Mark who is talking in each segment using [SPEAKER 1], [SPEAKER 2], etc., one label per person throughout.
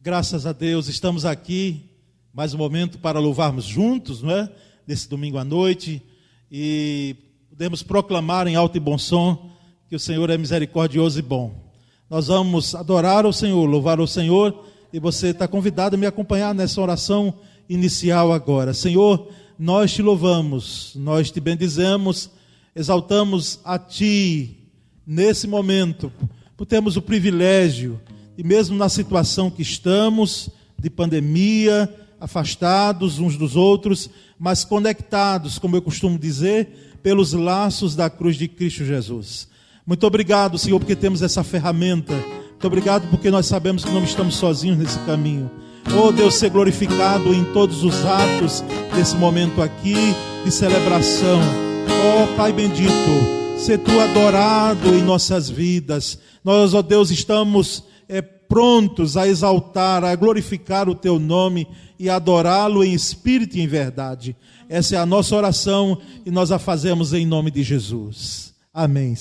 [SPEAKER 1] Graças a Deus, estamos aqui, mais um momento para louvarmos juntos, não é? Nesse domingo à noite, e podemos proclamar em alto e bom som que o Senhor é misericordioso e bom. Nós vamos adorar o Senhor, louvar o Senhor, e você está convidado a me acompanhar nessa oração inicial agora. Senhor, nós te louvamos, nós te bendizemos, exaltamos a Ti nesse momento, por termos o privilégio, e mesmo na situação que estamos, de pandemia, afastados uns dos outros, mas conectados, como eu costumo dizer, pelos laços da cruz de Cristo Jesus. Muito obrigado, Senhor, porque temos essa ferramenta. Muito obrigado porque nós sabemos que não estamos sozinhos nesse caminho. Oh, Deus, ser glorificado em todos os atos desse momento aqui de celebração. Oh, Pai bendito, ser Tu adorado em nossas vidas. Nós, ó Deus, estamos prontos a exaltar, a glorificar o Teu nome e adorá-lo em espírito e em verdade. Essa é a nossa oração e nós a fazemos em nome de Jesus. Amém.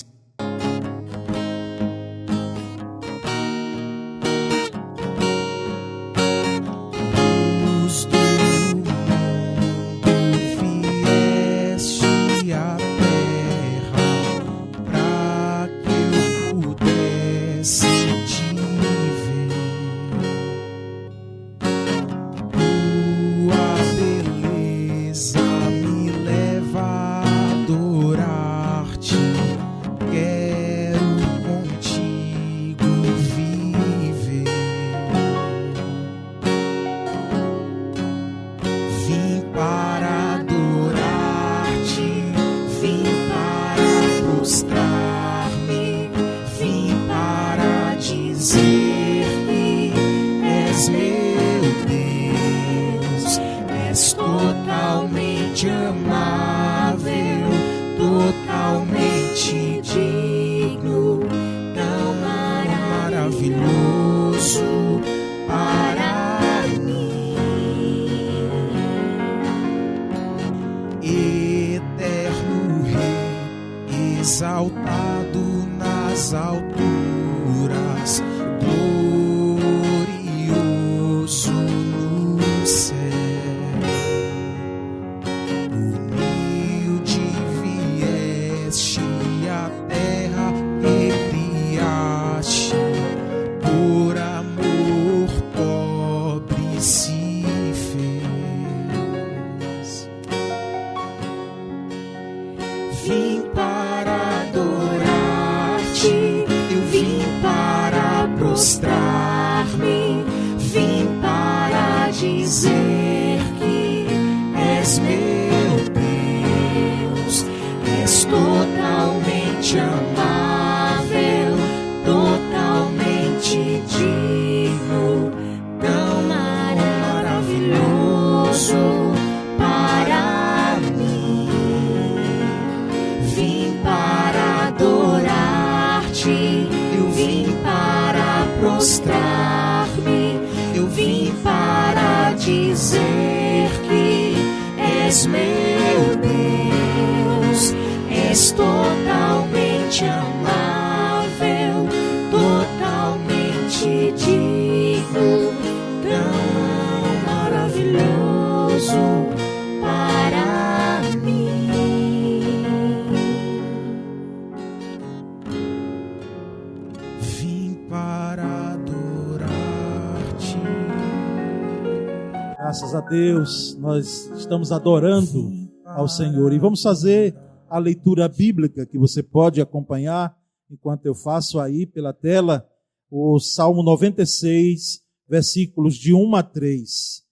[SPEAKER 1] Graças a Deus, nós estamos adorando ao Senhor e vamos fazer a leitura bíblica que você pode acompanhar enquanto eu faço aí pela tela o Salmo 96, versículos de 1 a 3.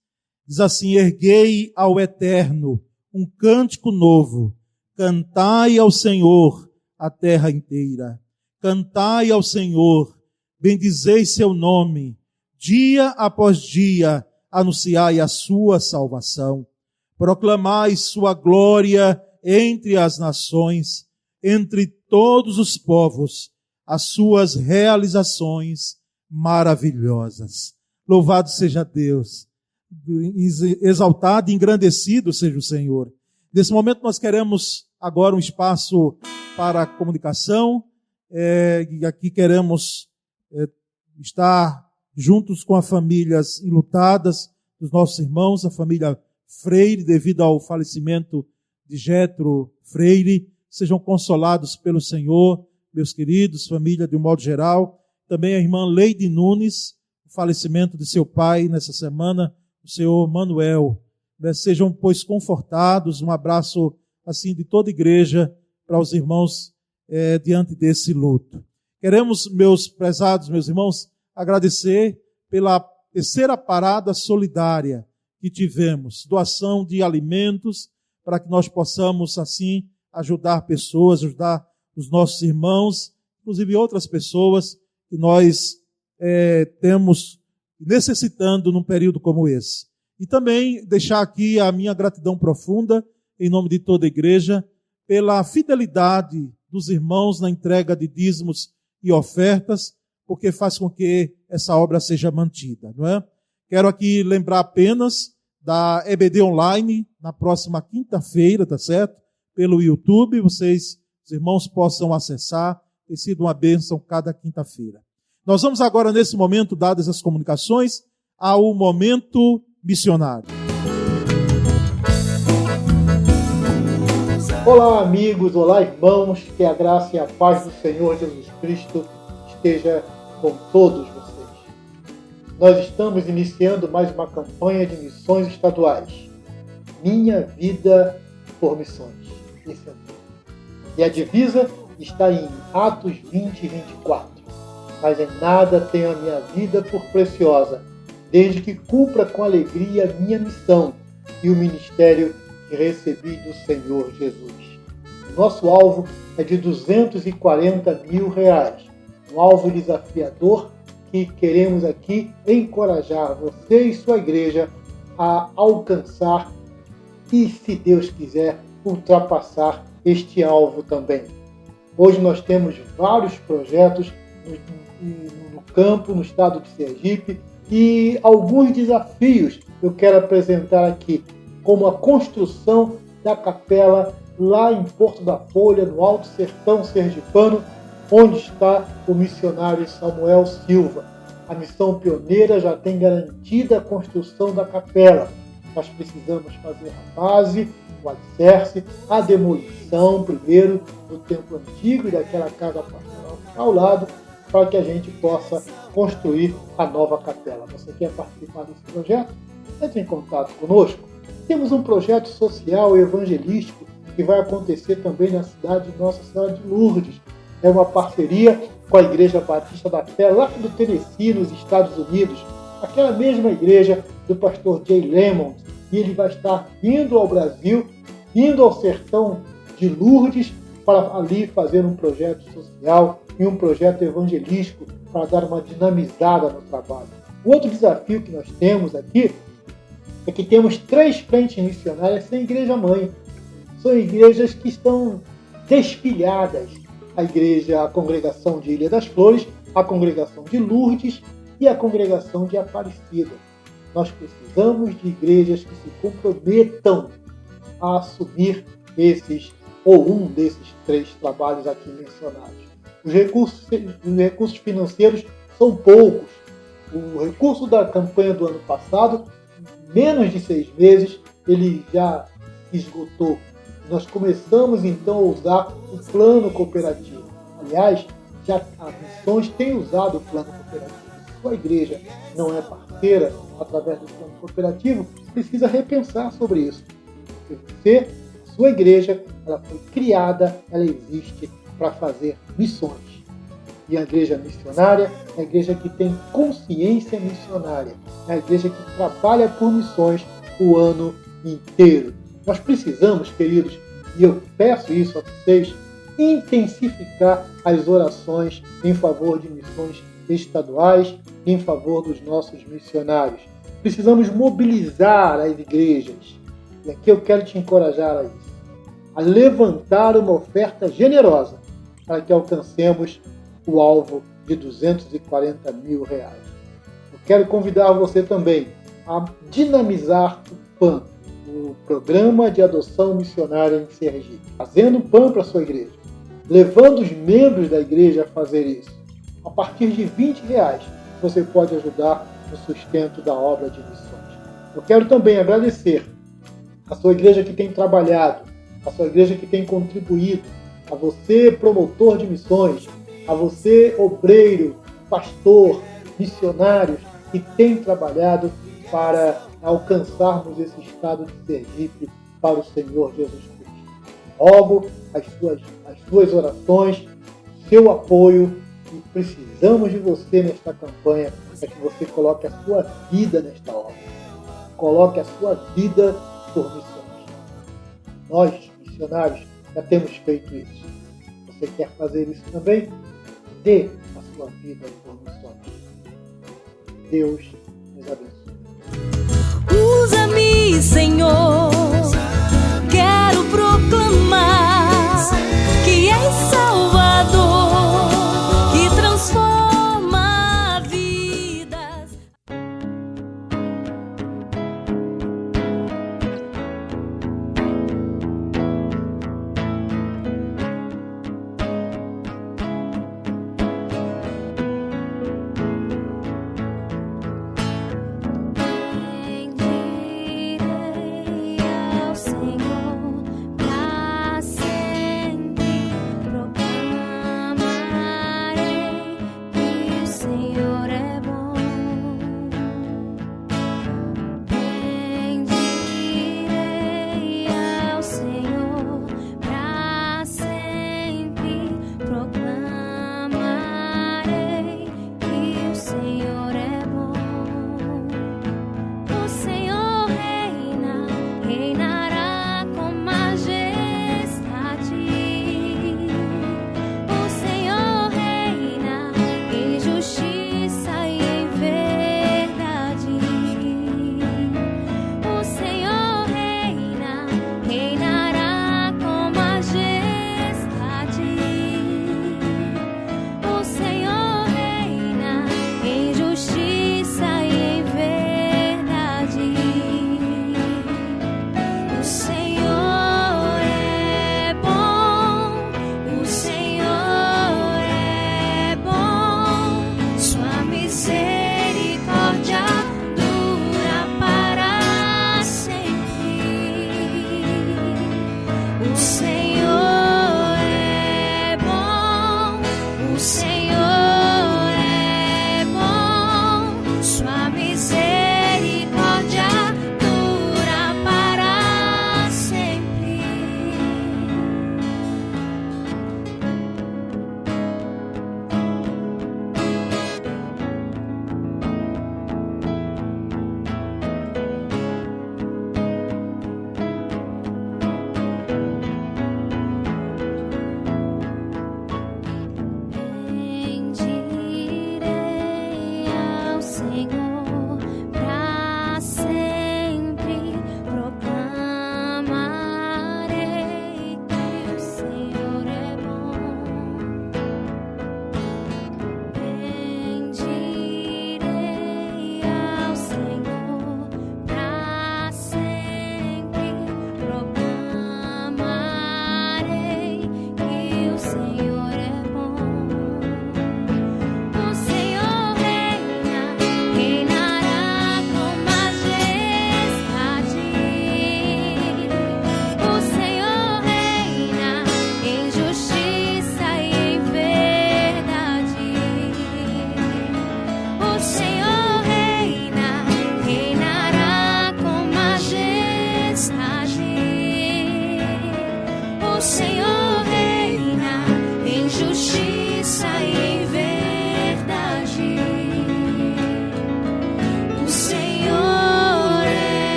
[SPEAKER 1] Diz assim: erguei ao Eterno um cântico novo, cantai ao Senhor a terra inteira, cantai ao Senhor, bendizei seu nome, dia após dia, anunciai a sua salvação, proclamai sua glória entre as nações, entre todos os povos, as suas realizações maravilhosas. Louvado seja Deus, exaltado e engrandecido seja o Senhor. Nesse momento nós queremos agora um espaço para comunicação, e aqui queremos estar juntos com as famílias enlutadas dos nossos irmãos, a família Freire, devido ao falecimento de Jetro Freire. Sejam consolados pelo Senhor, meus queridos, família de um modo geral. Também a irmã Leide Nunes, o falecimento de seu pai nessa semana, o senhor Manuel. Sejam, pois, confortados. Um abraço, assim, de toda a igreja para os irmãos diante desse luto. Queremos, meus prezados, meus irmãos, agradecer pela terceira parada solidária que tivemos, doação de alimentos, para que nós possamos, assim, ajudar pessoas, ajudar os nossos irmãos, inclusive outras pessoas que nós temos necessitando num período como esse. E também deixar aqui a minha gratidão profunda, em nome de toda a igreja, pela fidelidade dos irmãos na entrega de dízimos e ofertas, porque faz com que essa obra seja mantida, não é? Quero aqui lembrar apenas da EBD Online, na próxima quinta-feira, tá certo? Pelo YouTube, os irmãos possam acessar, tem sido uma bênção cada quinta-feira. Nós vamos agora, nesse momento, dadas as comunicações, ao momento missionário.
[SPEAKER 2] Olá, amigos, olá, irmãos, que a graça e a paz do Senhor Jesus Cristo esteja com todos vocês. Nós estamos iniciando mais uma campanha de missões estaduais. Minha Vida por Missões. Esse é o nome. E a divisa está em Atos 20 e 24. Mas em nada tenho a minha vida por preciosa, desde que cumpra com alegria a minha missão e o ministério que recebi do Senhor Jesus. O nosso alvo é de R$240 mil, um alvo desafiador que queremos aqui encorajar você e sua igreja a alcançar e, se Deus quiser, ultrapassar este alvo também. Hoje nós temos vários projetos no campo, no estado de Sergipe, e alguns desafios eu quero apresentar aqui, como a construção da capela lá em Porto da Folha, no Alto Sertão Sergipano, onde está o missionário Samuel Silva. A missão pioneira já tem garantida a construção da capela. Nós precisamos fazer a base, o alicerce, a demolição primeiro do templo antigo e daquela casa pastoral ao lado, para que a gente possa construir a nova capela. Você quer participar desse projeto? Entre em contato conosco. Temos um projeto social e evangelístico que vai acontecer também na cidade de Nossa Senhora de Lourdes. É uma parceria com a Igreja Batista da Fé, lá do Tennessee, nos Estados Unidos. Aquela mesma igreja do pastor Jay Lemon. E ele vai estar vindo ao Brasil, indo ao sertão de Lourdes, para ali fazer um projeto social e um projeto evangelístico para dar uma dinamizada no trabalho. O outro desafio que nós temos aqui é que temos 3 frentes missionárias sem igreja-mãe. São igrejas que estão despilhadas. A congregação de Ilha das Flores, a congregação de Lourdes e a congregação de Aparecida. Nós precisamos de igrejas que se comprometam a assumir um desses 3 trabalhos aqui mencionados. Os recursos financeiros são poucos. O recurso da campanha do ano passado, menos de 6 meses, ele já esgotou. Nós começamos então a usar o plano cooperativo. Aliás, já as missões têm usado o plano cooperativo. Se sua igreja não é parceira através do plano cooperativo, precisa repensar sobre isso. Porque a sua igreja, ela foi criada, ela existe para fazer missões. E a igreja missionária é a igreja que tem consciência missionária. É a igreja que trabalha por missões o ano inteiro. Nós precisamos, queridos, e eu peço isso a vocês, intensificar as orações em favor de missões estaduais, em favor dos nossos missionários. Precisamos mobilizar as igrejas. E aqui eu quero te encorajar a isso. A levantar uma oferta generosa para que alcancemos o alvo de R$240 mil. Eu quero convidar você também a dinamizar o PAN, o Programa de Adoção Missionária em Sergipe, fazendo PAN para a sua igreja, levando os membros da igreja a fazer isso. A partir de R$20, você pode ajudar no sustento da obra de missões. Eu quero também agradecer a sua igreja que tem trabalhado, a sua igreja que tem contribuído, a você, promotor de missões, a você, obreiro, pastor, missionários, que tem trabalhado para alcançarmos esse estado de Sergipe para o Senhor Jesus Cristo. Rogo as suas orações, seu apoio, e precisamos de você nesta campanha para que você coloque a sua vida nesta obra. Coloque a sua vida por missões. Nós, missionários, já temos feito isso. Você quer fazer isso também? Dê a sua vida por missões. Deus nos abençoe.
[SPEAKER 3] Usa-me, Senhor, quero proclamar que és Salvador, que transforma vidas.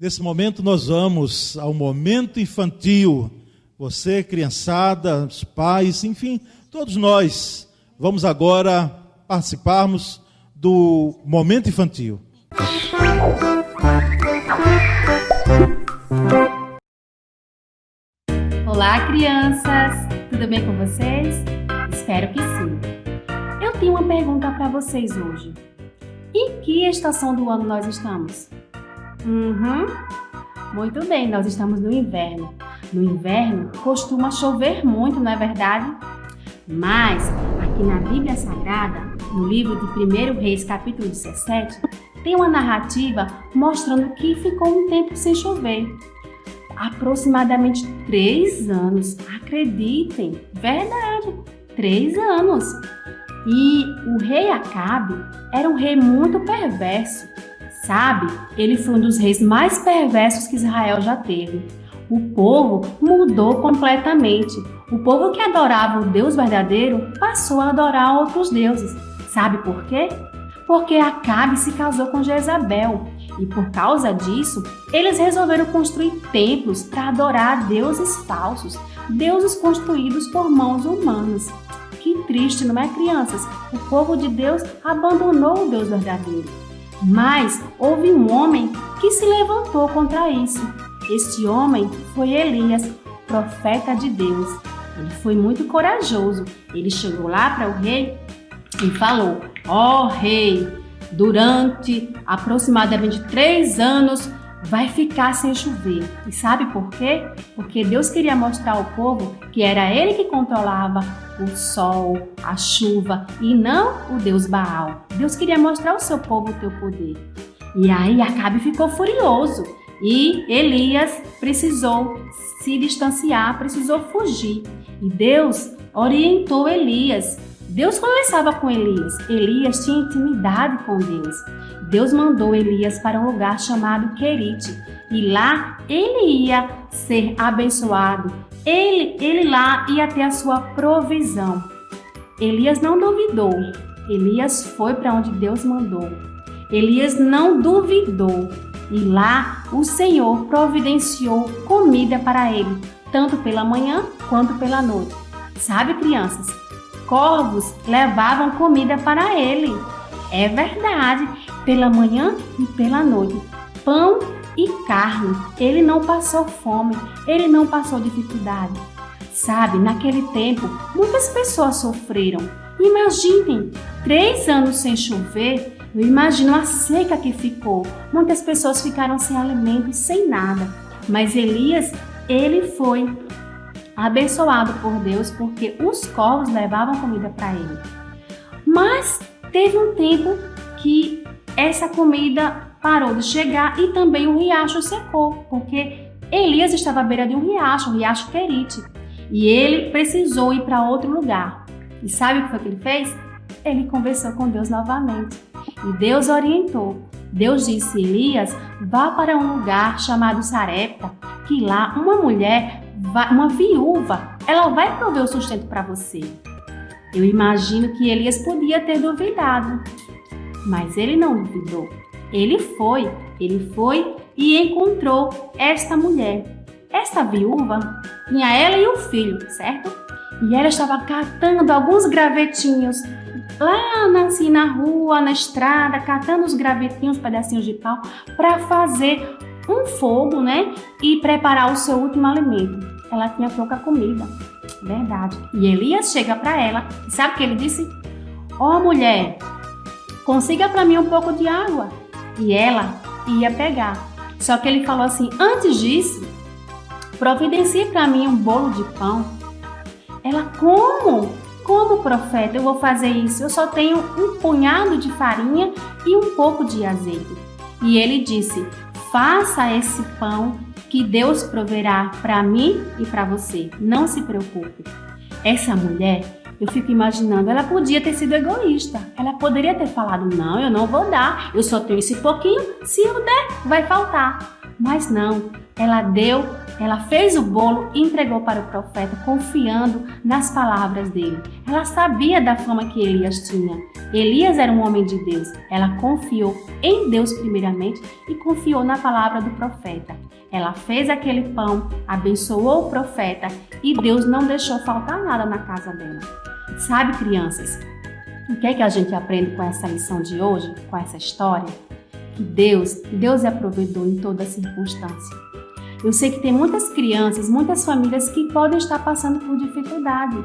[SPEAKER 1] Nesse momento nós vamos ao momento infantil. Você, criançada, os pais, enfim, todos nós vamos agora participarmos do momento infantil.
[SPEAKER 4] Olá, crianças! Tudo bem com vocês? Espero que sim. Eu tenho uma pergunta para vocês hoje. Em que estação do ano nós estamos? Muito bem, nós estamos no inverno. No inverno costuma chover muito, não é verdade? Mas aqui na Bíblia Sagrada, no livro de 1 Reis, capítulo 17, tem uma narrativa mostrando que ficou um tempo sem chover. Aproximadamente 3 anos, acreditem, verdade, 3 anos. E o rei Acabe era um rei muito perverso, sabe? Ele foi um dos reis mais perversos que Israel já teve. O povo mudou completamente. O povo que adorava o Deus verdadeiro passou a adorar outros deuses. Sabe por quê? Porque Acabe se casou com Jezabel. E por causa disso, eles resolveram construir templos para adorar deuses falsos, deuses construídos por mãos humanas. Que triste, não é, crianças? O povo de Deus abandonou o Deus verdadeiro. Mas houve um homem que se levantou contra isso. Este homem foi Elias, profeta de Deus. Ele foi muito corajoso. Ele chegou lá para o rei e falou: ó rei, durante aproximadamente 3 anos vai ficar sem chover. E sabe por quê? Porque Deus queria mostrar ao povo que era Ele que controlava o sol, a chuva e não o Deus Baal. Deus queria mostrar ao seu povo o teu poder. E aí Acabe ficou furioso e Elias precisou se distanciar, precisou fugir. E Deus orientou Elias. Deus conversava com Elias. Elias tinha intimidade com Deus. Deus mandou Elias para um lugar chamado Querite. E lá ele ia ser abençoado. Ele lá ia ter a sua provisão. Elias não duvidou. Elias foi para onde Deus mandou. Elias não duvidou. E lá o Senhor providenciou comida para ele, tanto pela manhã quanto pela noite. Sabe, crianças? Corvos levavam comida para ele. É verdade, pela manhã e pela noite. Pão e carne. Ele não passou fome, ele não passou dificuldade. Sabe, naquele tempo, muitas pessoas sofreram. Imaginem, 3 anos sem chover, eu imagino a seca que ficou. Muitas pessoas ficaram sem alimento, sem nada. Mas Elias, ele foi abençoado por Deus porque os corvos levavam comida para ele. Mas teve um tempo que essa comida parou de chegar e também o riacho secou, porque Elias estava à beira de um riacho, o riacho Querite, e ele precisou ir para outro lugar. E sabe o que foi que ele fez? Ele conversou com Deus novamente e Deus orientou. Deus disse: Elias, vá para um lugar chamado Sarepta, que lá uma mulher, uma viúva, ela vai prover o sustento para você. Eu imagino que Elias podia ter duvidado, mas ele não duvidou. Ele foi e encontrou esta mulher. Esta viúva tinha ela e o filho, certo? E ela estava catando alguns gravetinhos lá na rua, na estrada, catando os gravetinhos, pedacinhos de pau, para fazer um fogo, né? E preparar o seu último alimento. Ela tinha pouca comida, verdade. E Elias chega para ela e sabe o que ele disse? Ó mulher, consiga para mim um pouco de água. E ela ia pegar. Só que ele falou assim: antes disso, providencie para mim um bolo de pão. Ela: como? Como, profeta, eu vou fazer isso? Eu só tenho um punhado de farinha e um pouco de azeite. E ele disse: faça esse pão que Deus proverá para mim e para você. Não se preocupe. Essa mulher, eu fico imaginando, ela podia ter sido egoísta. Ela poderia ter falado: não, eu não vou dar. Eu só tenho esse pouquinho. Se eu der, vai faltar. Mas não. Ela fez o bolo e entregou para o profeta, confiando nas palavras dele. Ela sabia da fama que Elias tinha. Elias era um homem de Deus. Ela confiou em Deus primeiramente e confiou na palavra do profeta. Ela fez aquele pão, abençoou o profeta e Deus não deixou faltar nada na casa dela. Sabe, crianças, o que é que a gente aprende com essa lição de hoje, com essa história? Que Deus é provedor em toda circunstância. Eu sei que tem muitas crianças, muitas famílias que podem estar passando por dificuldade,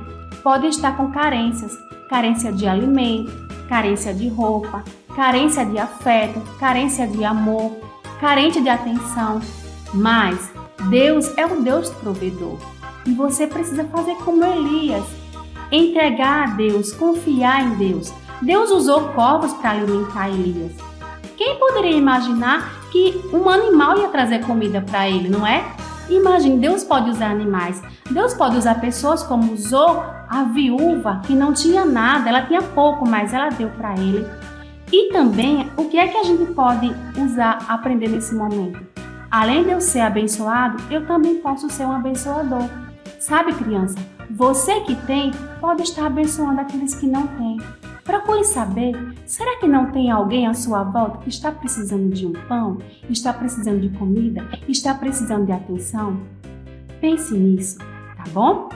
[SPEAKER 4] podem estar com carências, carência de alimento, carência de roupa, carência de afeto, carência de amor, carente de atenção. Mas Deus é o Deus provedor e você precisa fazer como Elias, entregar a Deus, confiar em Deus. Deus usou corvos para alimentar Elias. Quem poderia imaginar que um animal ia trazer comida para ele, não é? Imagine, Deus pode usar animais, Deus pode usar pessoas como usou a viúva que não tinha nada, ela tinha pouco, mas ela deu para ele. E também, o que é que a gente pode usar, aprender nesse momento? Além de eu ser abençoado, eu também posso ser um abençoador. Sabe, criança, você que tem pode estar abençoando aqueles que não têm. Procure saber, será que não tem alguém à sua volta que está precisando de um pão, está precisando de comida, está precisando de atenção? Pense nisso, tá bom?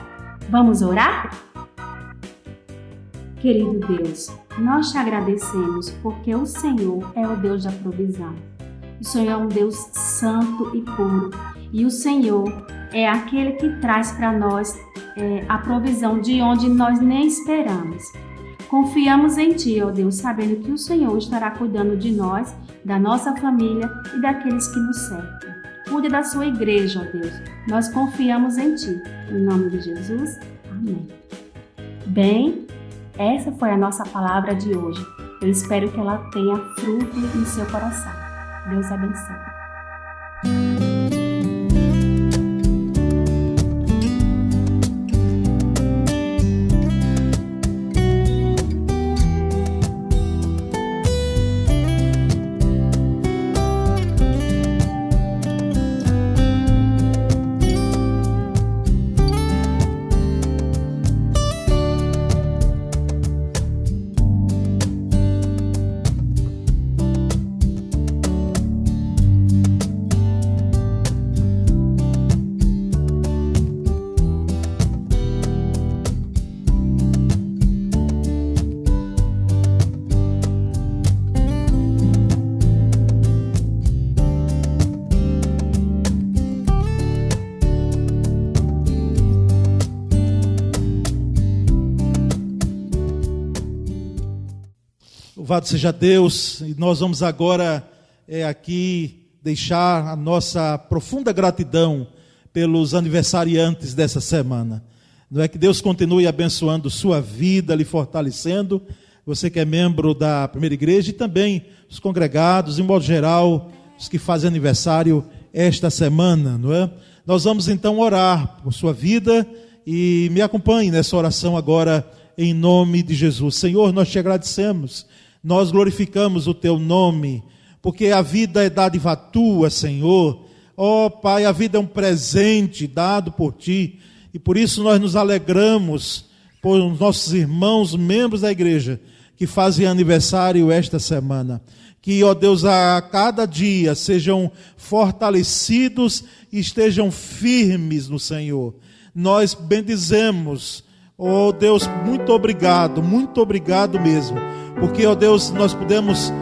[SPEAKER 4] Vamos orar? Querido Deus, nós te agradecemos porque o Senhor é o Deus da provisão. O Senhor é um Deus santo e puro. E o Senhor é aquele que traz para nós a provisão de onde nós nem esperamos. Confiamos em Ti, ó Deus, sabendo que o Senhor estará cuidando de nós, da nossa família e daqueles que nos cercam. Cuide da sua igreja, ó Deus. Nós confiamos em Ti. Em nome de Jesus, amém. Bem, essa foi a nossa palavra de hoje. Eu espero que ela tenha fruto no seu coração. Deus abençoe.
[SPEAKER 1] Louvado seja Deus, e nós vamos agora aqui deixar a nossa profunda gratidão pelos aniversariantes dessa semana. Não é que Deus continue abençoando sua vida, lhe fortalecendo, você que é membro da primeira igreja e também os congregados, em modo geral, os que fazem aniversário esta semana, não é? Nós vamos então orar por sua vida e me acompanhe nessa oração agora em nome de Jesus. Senhor, nós te agradecemos. Nós glorificamos o Teu nome, porque a vida é dádiva Tua, Senhor. Ó Pai, a vida é um presente dado por Ti, e por isso nós nos alegramos por os nossos irmãos, membros da igreja, que fazem aniversário esta semana. Que, ó Deus, a cada dia sejam fortalecidos e estejam firmes no Senhor. Nós bendizemos, ó Deus, muito obrigado mesmo. Porque, ó Deus, nós podemos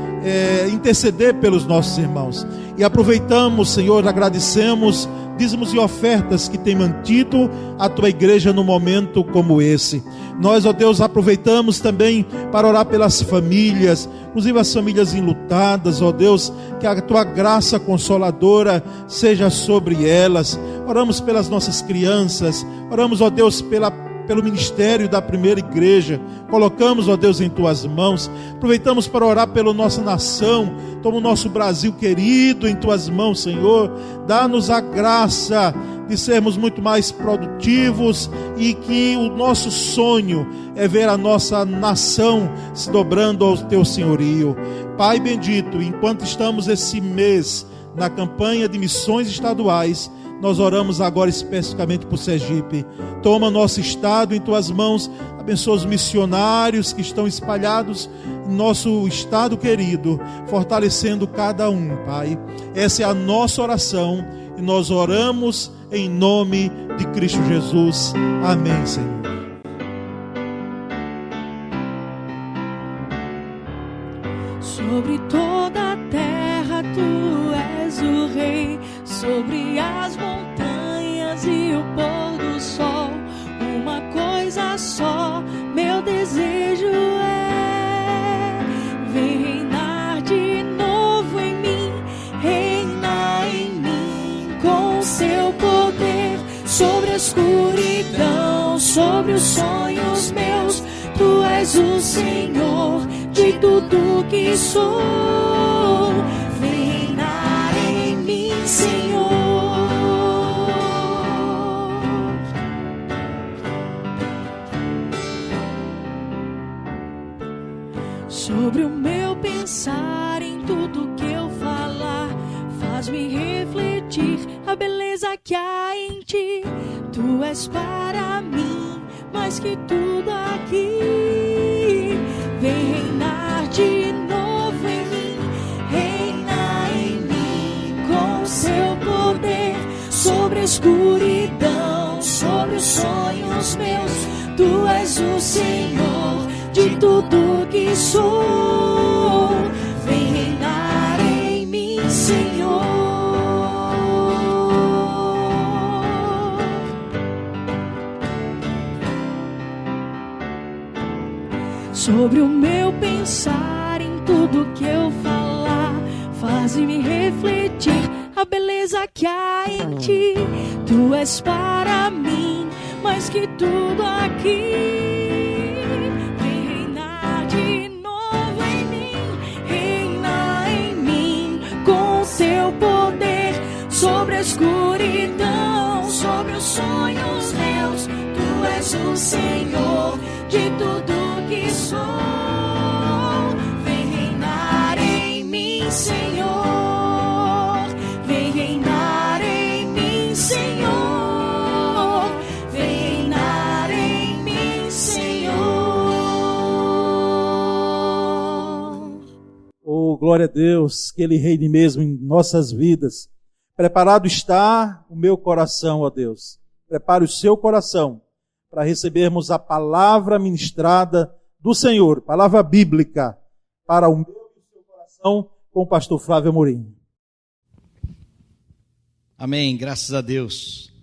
[SPEAKER 1] interceder pelos nossos irmãos. E aproveitamos, Senhor, agradecemos dízimos e ofertas que tem mantido a Tua igreja num momento como esse. Nós, ó Deus, aproveitamos também para orar pelas famílias, inclusive as famílias enlutadas, ó Deus, que a Tua graça consoladora seja sobre elas. Oramos pelas nossas crianças, oramos, ó Deus, pelo ministério da primeira igreja, colocamos, ó Deus, em Tuas mãos. Aproveitamos para orar pela nossa nação, toma o nosso Brasil querido em Tuas mãos, Senhor. Dá-nos a graça de sermos muito mais produtivos e que o nosso sonho é ver a nossa nação se dobrando ao Teu senhorio. Pai bendito, enquanto estamos esse mês na campanha de missões estaduais, nós oramos agora especificamente por Sergipe. Toma nosso estado em tuas mãos, abençoa os missionários que estão espalhados em nosso estado querido, fortalecendo cada um, Pai. Essa é a nossa oração e nós oramos em nome de Cristo Jesus. Amém, Senhor.
[SPEAKER 3] Sobre toda a terra tu és o rei, sobre as montanhas e o pôr do sol. Uma coisa só, meu desejo é: vem reinar de novo em mim, reina em mim com seu poder. Sobre a escuridão, sobre os sonhos meus, tu és o Senhor de tudo que sou. Vem reinar em mim, Senhor. Sobre o meu pensar, em tudo que eu falar, faz-me refletir a beleza que há em ti. Tu és para mim mais que tudo aqui. Vem reinar de novo em mim, reina em mim com seu poder. Sobre a escuridão, sobre os sonhos meus, tu és o Senhor de tudo que sou. Vem reinar em mim, Senhor. Sobre o meu pensar, em tudo que eu falar, faz-me refletir a beleza que há em ti. Tu és para mim mais que tudo aqui. Vem reinar de novo em mim, reina em mim com seu poder. Sobre a escuridão, sobre os sonhos meus, tu és o Senhor de tudo que sou. Vem reinar em mim, Senhor. Vem reinar em mim, Senhor. Vem reinar em mim, Senhor.
[SPEAKER 1] Oh, glória a Deus, que Ele reine mesmo em nossas vidas. Preparado está o meu coração, ó Deus. Prepare o seu coração para recebermos a palavra ministrada do Senhor, palavra bíblica, para o meu e o seu coração, com o pastor Flávio Amorim.
[SPEAKER 5] Amém, graças a Deus.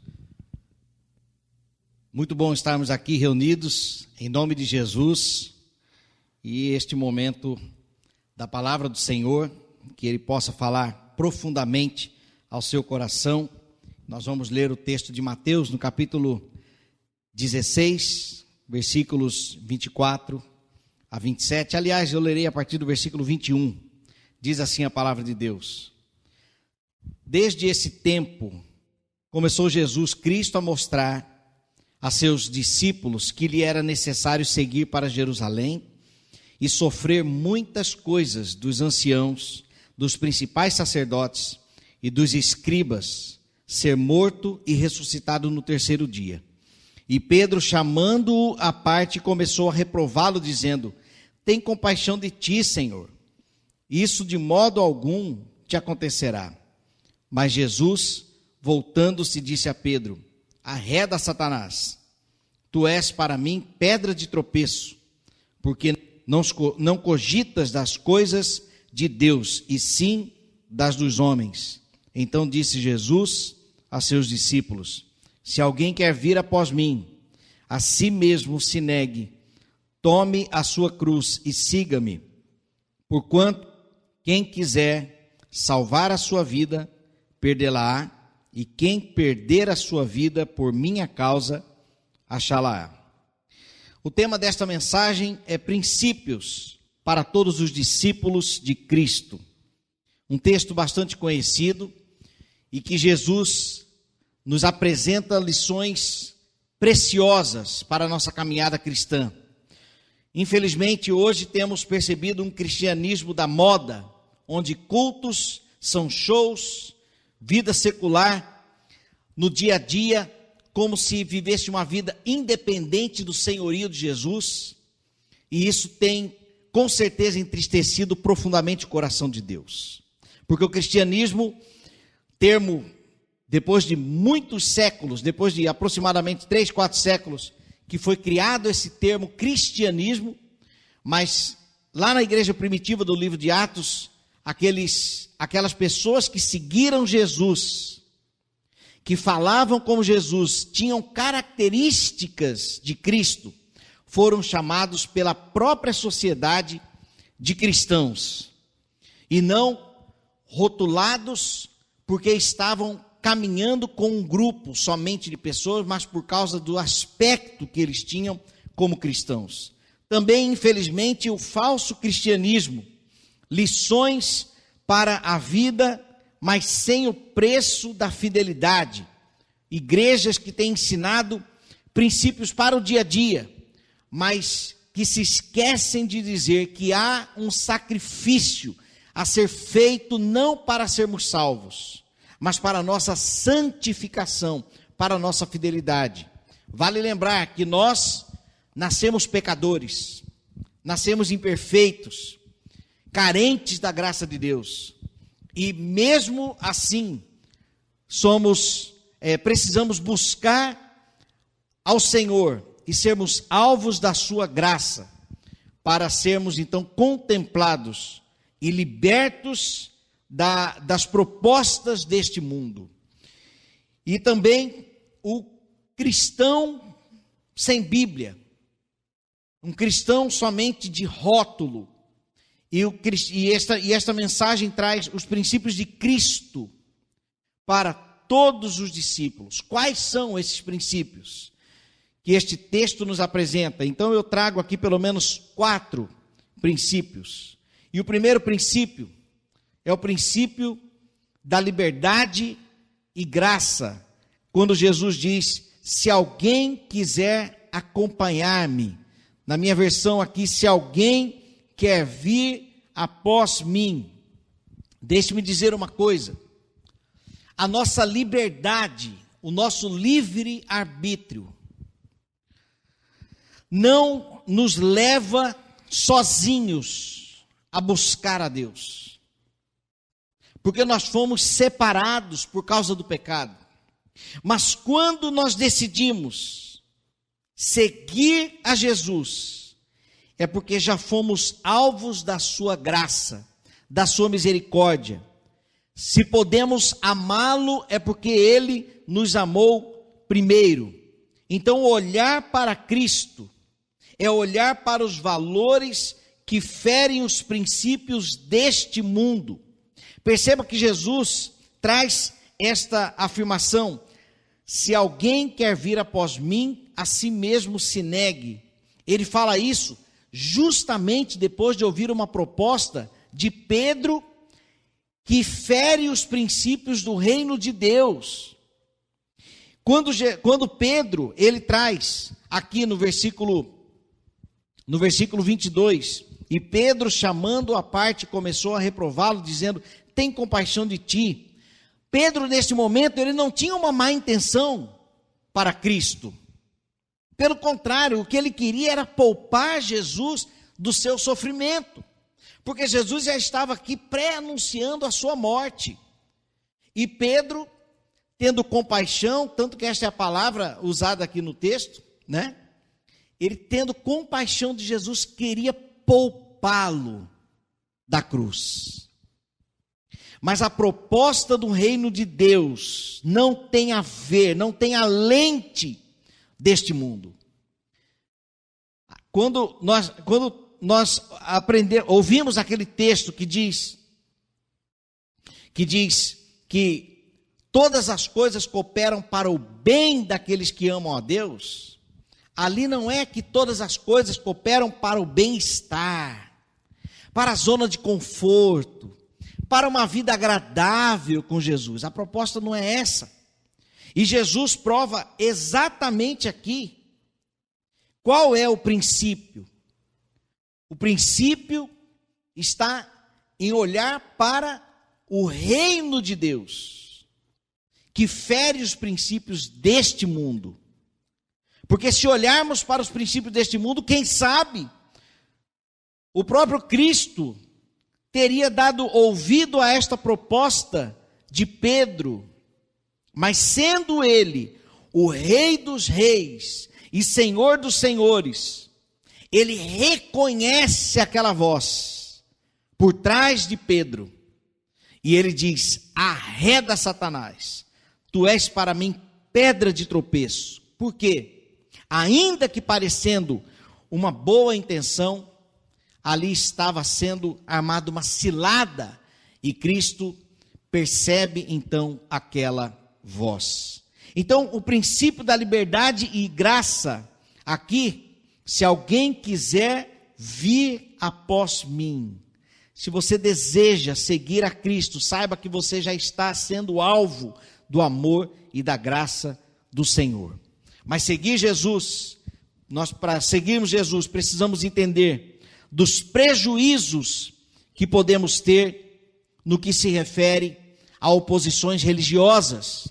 [SPEAKER 5] Muito bom estarmos aqui reunidos, em nome de Jesus, e este momento da palavra do Senhor, que Ele possa falar profundamente ao seu coração. Nós vamos ler o texto de Mateus, no capítulo 16, versículos 24 a 27. Aliás, eu lerei a partir do versículo 21. Diz assim a palavra de Deus: Desde esse tempo, começou Jesus Cristo a mostrar a seus discípulos que lhe era necessário seguir para Jerusalém e sofrer muitas coisas dos anciãos, dos principais sacerdotes e dos escribas, ser morto e ressuscitado no terceiro dia. E Pedro, chamando-o à parte, começou a reprová-lo, dizendo: Tem compaixão de ti, Senhor. Isso de modo algum te acontecerá. Mas Jesus, voltando-se, disse a Pedro: Arreda, Satanás. Tu és para mim pedra de tropeço, porque não cogitas das coisas de Deus, e sim das dos homens. Então disse Jesus a seus discípulos: Se alguém quer vir após mim, a si mesmo se negue, tome a sua cruz e siga-me. Porquanto quem quiser salvar a sua vida, perdê-la-á, e quem perder a sua vida por minha causa, achá-la-á. O tema desta mensagem é princípios para todos os discípulos de Cristo. Um texto bastante conhecido e que Jesus nos apresenta lições preciosas para a nossa caminhada cristã. Infelizmente, hoje temos percebido um cristianismo da moda, onde cultos são shows, vida secular, no dia a dia, como se vivesse uma vida independente do senhorio de Jesus, e isso tem, com certeza, entristecido profundamente o coração de Deus. Porque o cristianismo, termo, depois de muitos séculos, depois de aproximadamente 3, 4 séculos, que foi criado esse termo cristianismo, mas lá na igreja primitiva do livro de Atos, aquelas pessoas que seguiram Jesus, que falavam como Jesus, tinham características de Cristo, foram chamados pela própria sociedade de cristãos, e não rotulados porque estavam caminhando com um grupo somente de pessoas, mas por causa do aspecto que eles tinham como cristãos. Também, infelizmente, o falso cristianismo, lições para a vida, mas sem o preço da fidelidade. Igrejas que têm ensinado princípios para o dia a dia, mas que se esquecem de dizer que há um sacrifício a ser feito não para sermos salvos, mas para a nossa santificação, para a nossa fidelidade. Vale lembrar que nós nascemos pecadores, nascemos imperfeitos, carentes da graça de Deus, e mesmo assim precisamos buscar ao Senhor e sermos alvos da sua graça, para sermos então contemplados e libertos das propostas deste mundo. E também o cristão sem Bíblia, um cristão somente de rótulo, e esta mensagem traz os princípios de Cristo para todos os discípulos. Quais são esses princípios que este texto nos apresenta? Então eu trago aqui pelo menos 4 princípios. E o primeiro princípio é o princípio da liberdade e graça, quando Jesus diz: se alguém quiser acompanhar-me. Na minha versão aqui, se alguém quer vir após mim. Deixe-me dizer uma coisa: a nossa liberdade, o nosso livre arbítrio, não nos leva sozinhos a buscar a Deus, porque nós fomos separados por causa do pecado. Mas quando nós decidimos seguir a Jesus, é porque já fomos alvos da sua graça, da sua misericórdia. Se podemos amá-lo, é porque ele nos amou primeiro. Então, olhar para Cristo é olhar para os valores que ferem os princípios deste mundo. Perceba que Jesus traz esta afirmação: se alguém quer vir após mim, a si mesmo se negue. Ele fala isso justamente depois de ouvir uma proposta de Pedro, que fere os princípios do reino de Deus. Quando Pedro, ele traz aqui no versículo 22, e Pedro, chamando-o à parte, começou a reprová-lo, dizendo: tem compaixão de ti. Pedro, nesse momento, ele não tinha uma má intenção para Cristo. Pelo contrário, o que ele queria era poupar Jesus do seu sofrimento, porque Jesus já estava aqui pré-anunciando a sua morte. E Pedro, tendo compaixão, tanto que esta é a palavra usada aqui no texto, né? Ele, tendo compaixão de Jesus, queria poupá-lo da cruz. Mas a proposta do reino de Deus não tem a ver, não tem a lente deste mundo. Quando nós ouvimos aquele texto que diz que todas as coisas cooperam para o bem daqueles que amam a Deus, ali não é que todas as coisas cooperam para o bem-estar, para a zona de conforto, para uma vida agradável com Jesus. A proposta não é essa. E Jesus prova exatamente aqui qual é o princípio. O princípio está em olhar para o reino de Deus, que fere os princípios deste mundo. Porque se olharmos para os princípios deste mundo, quem sabe o próprio Cristo teria dado ouvido a esta proposta de Pedro, mas sendo ele o Rei dos Reis e Senhor dos Senhores, ele reconhece aquela voz por trás de Pedro, e ele diz: arreda, Satanás, tu és para mim pedra de tropeço. Por quê? Ainda que parecendo uma boa intenção, ali estava sendo armada uma cilada, e Cristo percebe então aquela voz. Então, o princípio da liberdade e graça, aqui, se alguém quiser vir após mim, se você deseja seguir a Cristo, saiba que você já está sendo alvo do amor e da graça do Senhor. Mas seguir Jesus, nós para seguirmos Jesus precisamos entender dos prejuízos que podemos ter no que se refere a oposições religiosas.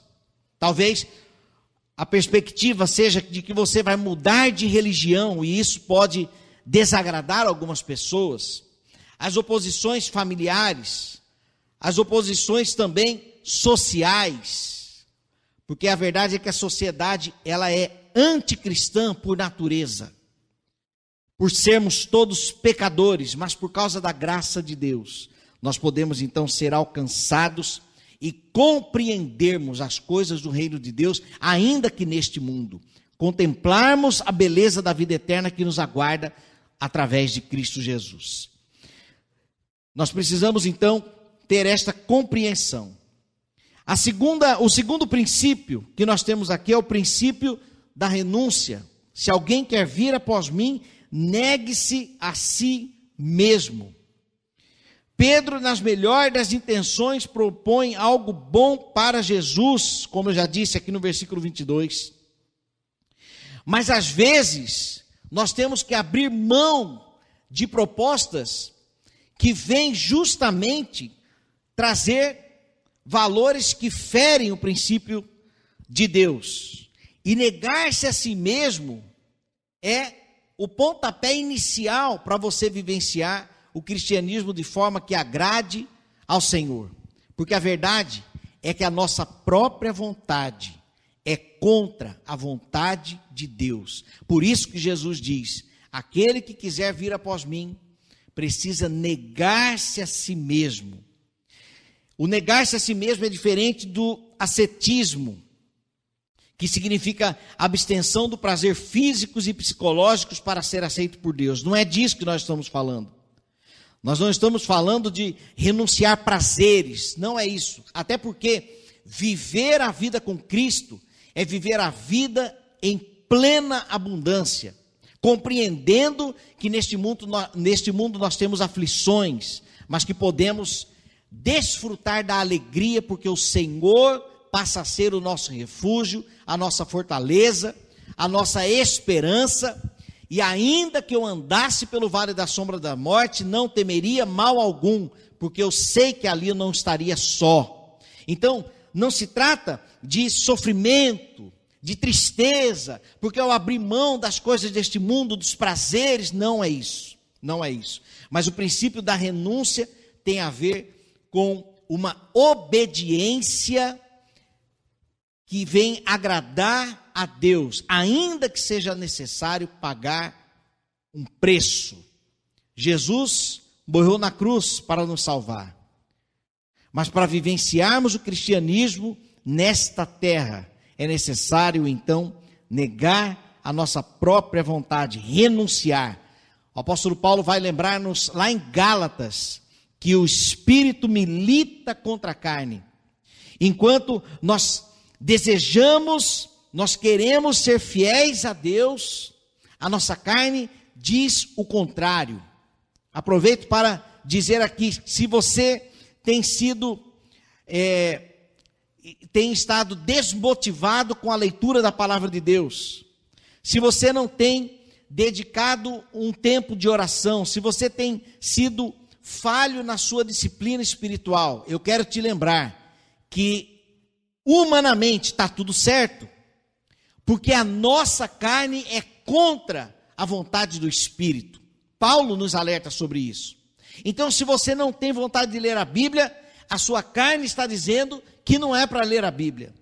[SPEAKER 5] Talvez a perspectiva seja de que você vai mudar de religião, e isso pode desagradar algumas pessoas. As oposições familiares, as oposições também sociais, porque a verdade é que a sociedade ela é anticristã por natureza, por sermos todos pecadores, mas por causa da graça de Deus, nós podemos então ser alcançados e compreendermos as coisas do reino de Deus, ainda que neste mundo, contemplarmos a beleza da vida eterna que nos aguarda através de Cristo Jesus. Nós precisamos então ter esta compreensão. O segundo princípio que nós temos aqui é o princípio da renúncia. Se alguém quer vir após mim, negue-se a si mesmo. Pedro, nas melhores das intenções, propõe algo bom para Jesus, como eu já disse aqui no versículo 22. Mas às vezes, nós temos que abrir mão de propostas que vêm justamente trazer valores que ferem o princípio de Deus. E negar-se a si mesmo é o pontapé inicial para você vivenciar o cristianismo de forma que agrade ao Senhor. Porque a verdade é que a nossa própria vontade é contra a vontade de Deus. Por isso que Jesus diz: aquele que quiser vir após mim, precisa negar-se a si mesmo. O negar-se a si mesmo é diferente do ascetismo, que significa abstenção do prazer físicos e psicológicos para ser aceito por Deus. Não é disso que nós estamos falando. Nós não estamos falando de renunciar prazeres, não é isso. Até porque viver a vida com Cristo é viver a vida em plena abundância, compreendendo que neste mundo nós temos aflições, mas que podemos desfrutar da alegria, porque o Senhor passa a ser o nosso refúgio, a nossa fortaleza, a nossa esperança. E ainda que eu andasse pelo vale da sombra da morte, não temeria mal algum, porque eu sei que ali eu não estaria só. Então, não se trata de sofrimento, de tristeza, porque eu abri mão das coisas deste mundo, dos prazeres. Não é isso, não é isso. Mas o princípio da renúncia tem a ver com uma obediência que vem agradar a Deus, ainda que seja necessário pagar um preço. Jesus morreu na cruz para nos salvar. Mas para vivenciarmos o cristianismo nesta terra, é necessário então negar a nossa própria vontade, renunciar. O apóstolo Paulo vai lembrar-nos lá em Gálatas que o Espírito milita contra a carne. Enquanto nós desejamos, nós queremos ser fiéis a Deus, a nossa carne diz o contrário. Aproveito para dizer aqui, se você tem estado desmotivado com a leitura da palavra de Deus, se você não tem dedicado um tempo de oração, se você tem sido falho na sua disciplina espiritual, eu quero te lembrar que humanamente está tudo certo, porque a nossa carne é contra a vontade do Espírito. Paulo nos alerta sobre isso. Então, se você não tem vontade de ler a Bíblia, a sua carne está dizendo que não é para ler a Bíblia.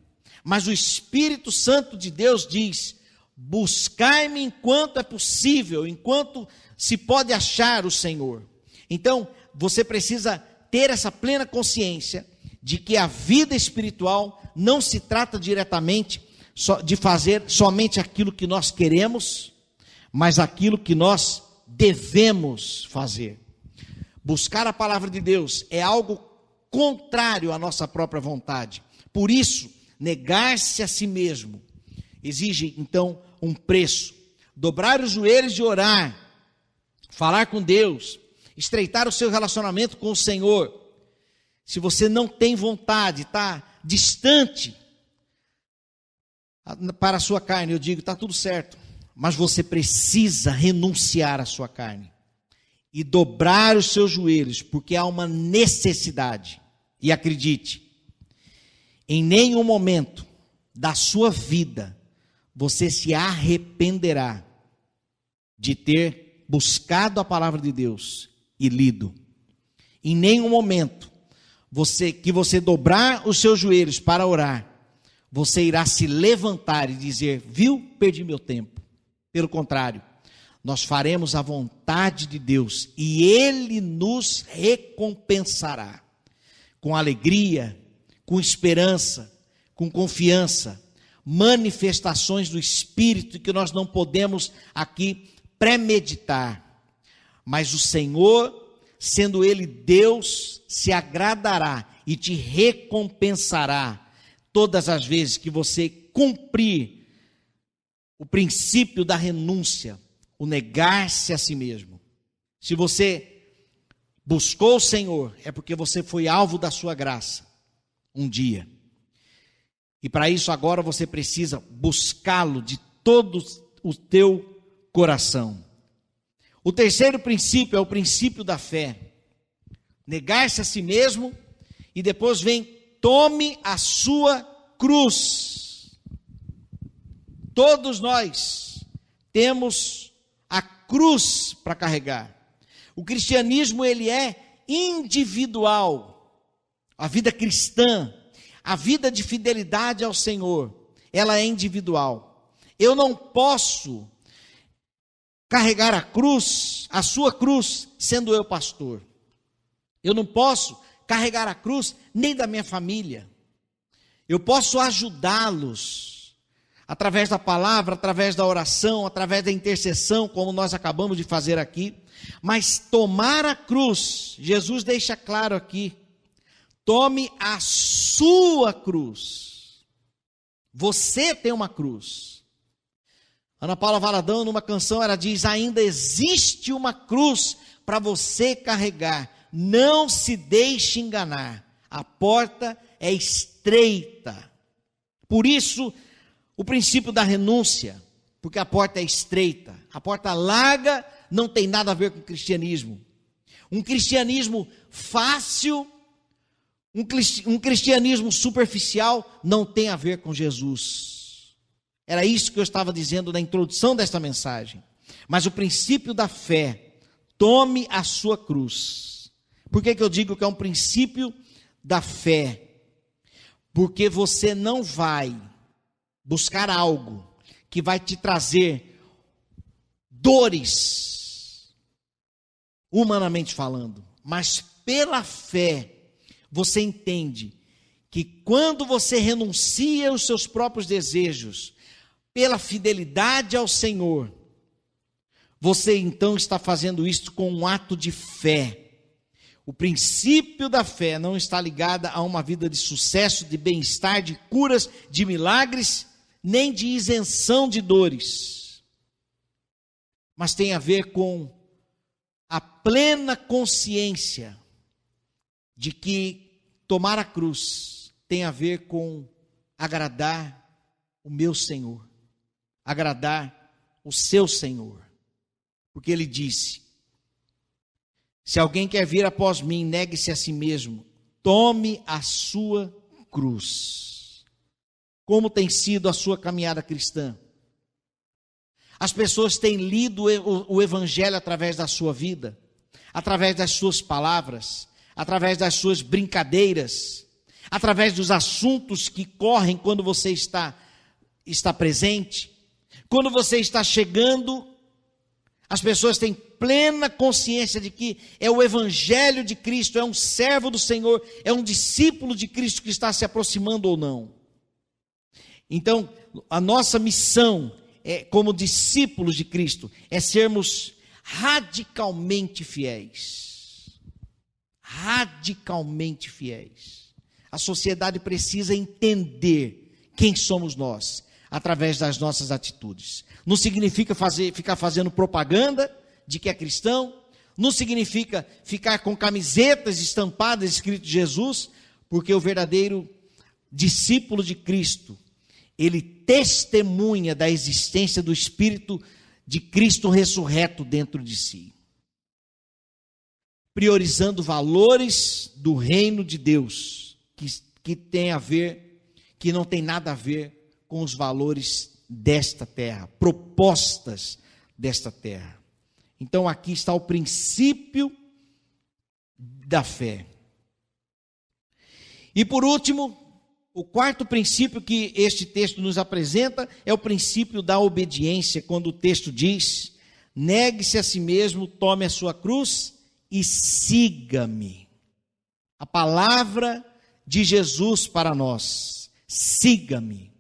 [SPEAKER 5] Mas o Espírito Santo de Deus diz: buscai-me enquanto é possível, enquanto se pode achar o Senhor. Então, você precisa ter essa plena consciência de que a vida espiritual não se trata diretamente de fazer somente aquilo que nós queremos, mas aquilo que nós devemos fazer. Buscar a palavra de Deus é algo contrário à nossa própria vontade. Por isso, negar-se a si mesmo exige, então, um preço. Dobrar os joelhos e orar, falar com Deus, estreitar o seu relacionamento com o Senhor. Se você não tem vontade, está distante para a sua carne, eu digo, está tudo certo. Mas você precisa renunciar à sua carne e dobrar os seus joelhos, porque há uma necessidade. E acredite, em nenhum momento da sua vida você se arrependerá de ter buscado a palavra de Deus e lido. Em nenhum momento que você dobrar os seus joelhos para orar, você irá se levantar e dizer: viu, perdi meu tempo. Pelo contrário, nós faremos a vontade de Deus e Ele nos recompensará com alegria, com esperança, com confiança, manifestações do Espírito que nós não podemos aqui premeditar. Mas o Senhor, sendo Ele Deus, se agradará e te recompensará todas as vezes que você cumprir o princípio da renúncia, o negar-se a si mesmo. Se você buscou o Senhor, é porque você foi alvo da sua graça um dia. E para isso agora você precisa buscá-lo de todo o teu coração. O terceiro princípio é o princípio da fé. Negar-se a si mesmo e depois vem: tome a sua cruz. Todos nós temos a cruz para carregar. O cristianismo, ele é individual. A vida cristã, a vida de fidelidade ao Senhor, ela é individual. Eu não posso carregar a cruz, a sua cruz, sendo eu pastor. Eu não posso carregar a cruz nem da minha família. Eu posso ajudá-los através da palavra, através da oração, através da intercessão, como nós acabamos de fazer aqui. Mas tomar a cruz, Jesus deixa claro aqui: tome a sua cruz. Você tem uma cruz. Ana Paula Valadão, numa canção, ela diz: ainda existe uma cruz para você carregar. Não se deixe enganar. A porta é estreita. Por isso, o princípio da renúncia, porque a porta é estreita. A porta larga não tem nada a ver com o cristianismo. Um cristianismo fácil, um cristianismo superficial não tem a ver com Jesus. Era isso que eu estava dizendo na introdução desta mensagem. Mas o princípio da fé: tome a sua cruz. Por que eu digo que é um princípio da fé? Porque você não vai buscar algo que vai te trazer dores, humanamente falando, mas pela fé você entende que quando você renuncia aos seus próprios desejos, pela fidelidade ao Senhor, você então está fazendo isso com um ato de fé. O princípio da fé não está ligado a uma vida de sucesso, de bem-estar, de curas, de milagres, nem de isenção de dores, mas tem a ver com a plena consciência de que tomar a cruz tem a ver com agradar o meu Senhor, agradar o seu Senhor, porque Ele disse: se alguém quer vir após mim, negue-se a si mesmo, tome a sua cruz. Como tem sido a sua caminhada cristã? As pessoas têm lido o Evangelho através da sua vida, através das suas palavras, através das suas brincadeiras, através dos assuntos que correm quando você está presente. Quando você está chegando, as pessoas têm plena consciência de que é o Evangelho de Cristo, é um servo do Senhor, é um discípulo de Cristo que está se aproximando ou não. Então, a nossa missão, como discípulos de Cristo, é sermos radicalmente fiéis. Radicalmente fiéis. A sociedade precisa entender quem somos nós, através das nossas atitudes. Não significa ficar fazendo propaganda de que é cristão, não significa ficar com camisetas estampadas escrito Jesus, porque o verdadeiro discípulo de Cristo, ele testemunha da existência do Espírito de Cristo ressurreto dentro de si. Priorizando valores do reino de Deus, que não tem nada a ver com os valores desta terra, propostas desta terra. Então aqui está o princípio da fé. E por último, o quarto princípio que este texto nos apresenta é o princípio da obediência, quando o texto diz: negue-se a si mesmo, tome a sua cruz e siga-me. A palavra de Jesus para nós, siga-me,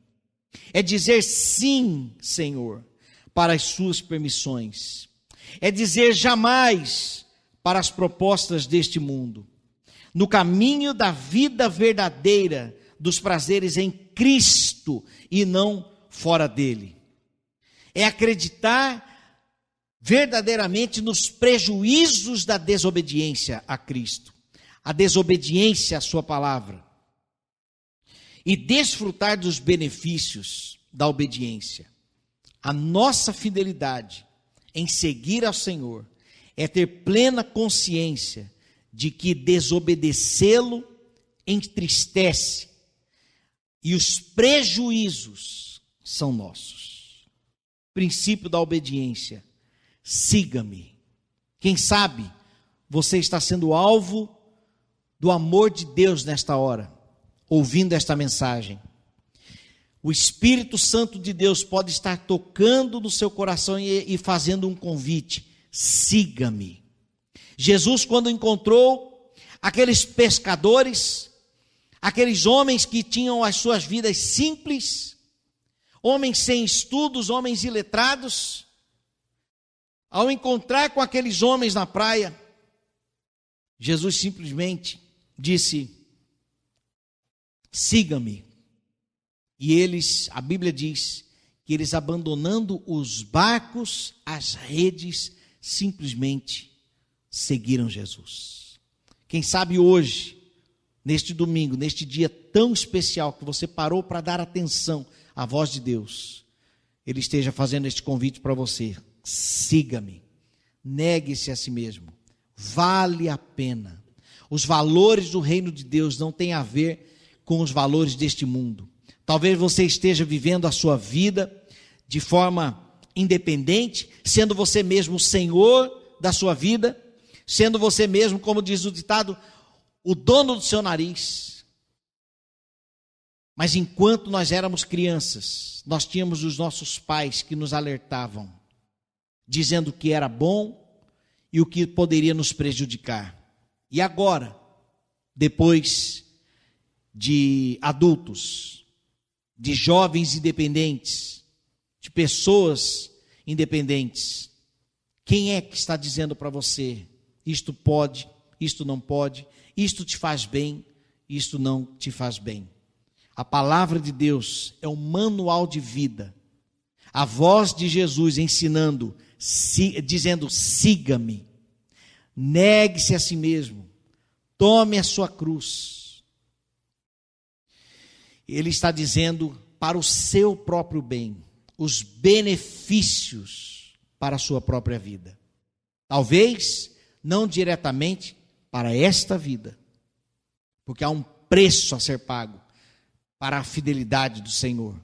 [SPEAKER 5] é dizer sim, Senhor, para as suas permissões, é dizer jamais para as propostas deste mundo, no caminho da vida verdadeira, dos prazeres em Cristo e não fora dele. É acreditar verdadeiramente nos prejuízos da desobediência a Cristo, a desobediência à sua palavra, e desfrutar dos benefícios da obediência. A nossa fidelidade em seguir ao Senhor é ter plena consciência de que desobedecê-lo entristece e os prejuízos são nossos. Princípio da obediência: siga-me. Quem sabe você está sendo alvo do amor de Deus nesta hora, ouvindo esta mensagem. O Espírito Santo de Deus pode estar tocando no seu coração e fazendo um convite: siga-me. Jesus, quando encontrou aqueles pescadores, aqueles homens que tinham as suas vidas simples, homens sem estudos, homens iletrados, ao encontrar com aqueles homens na praia, Jesus simplesmente disse: siga-me. E eles, a Bíblia diz, que eles, abandonando os barcos, as redes, simplesmente seguiram Jesus. Quem sabe hoje, neste domingo, neste dia tão especial, que você parou para dar atenção à voz de Deus, Ele esteja fazendo este convite para você: siga-me, negue-se a si mesmo, vale a pena. Os valores do reino de Deus não têm a ver com os valores deste mundo. Talvez você esteja vivendo a sua vida de forma independente, sendo você mesmo o senhor da sua vida, sendo você mesmo, como diz o ditado, o dono do seu nariz. Mas enquanto nós éramos crianças, nós tínhamos os nossos pais que nos alertavam, dizendo o que era bom e o que poderia nos prejudicar. E agora, depois de adultos, de jovens independentes, de pessoas independentes, quem é que está dizendo para você: isto pode, isto não pode, isto te faz bem, isto não te faz bem? A palavra de Deus é um manual de vida. A voz de Jesus ensinando, dizendo: siga-me, negue-se a si mesmo, tome a sua cruz. Ele está dizendo para o seu próprio bem, os benefícios para a sua própria vida. Talvez não diretamente para esta vida, porque há um preço a ser pago para a fidelidade do Senhor.